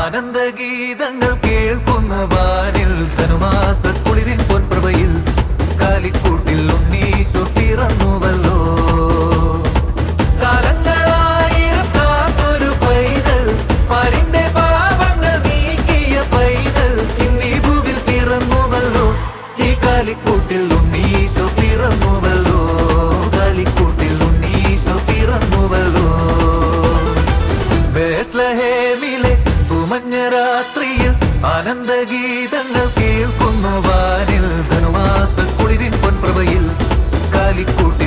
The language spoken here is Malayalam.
ആനന്ദഗീതങ്ങൾ കേൾക്കുന്ന വാനിൽ ധനുമാസ കുളിരിൻ പൊൻപ്രഭയിൽ കാലിക്കൂട്ടിൽ ഉണ്ണീശോ പിറന്നുവല്ലോ. കാലങ്ങളായിരം കാത്തൊരു പൈതൽ, പാരിന്റെ പാപങ്ങൾ നീക്കിയ പൈതൽ ഇന്നീ ഭൂവിൽ പിറന്നുവല്ലോ. ഈ കാലിക്കൂട്ടിൽ ഉണ്ണീശോ പിറന്നുവല്ലോ. കാലിക്കൂട്ടിൽ ഉണ്ണീശോ പിറന്നുവല്ലോ. ബേത്ലഹേമിലെ തുമഞ്ഞ രാത്രിയിൽ ആനന്ദഗീതങ്ങൾ കേൾക്കുന്നു വാനിൽ ധനുമാസ കുളിരിൻ പൊൻപ്രഭയിൽ കാലിക്കൂട്ടി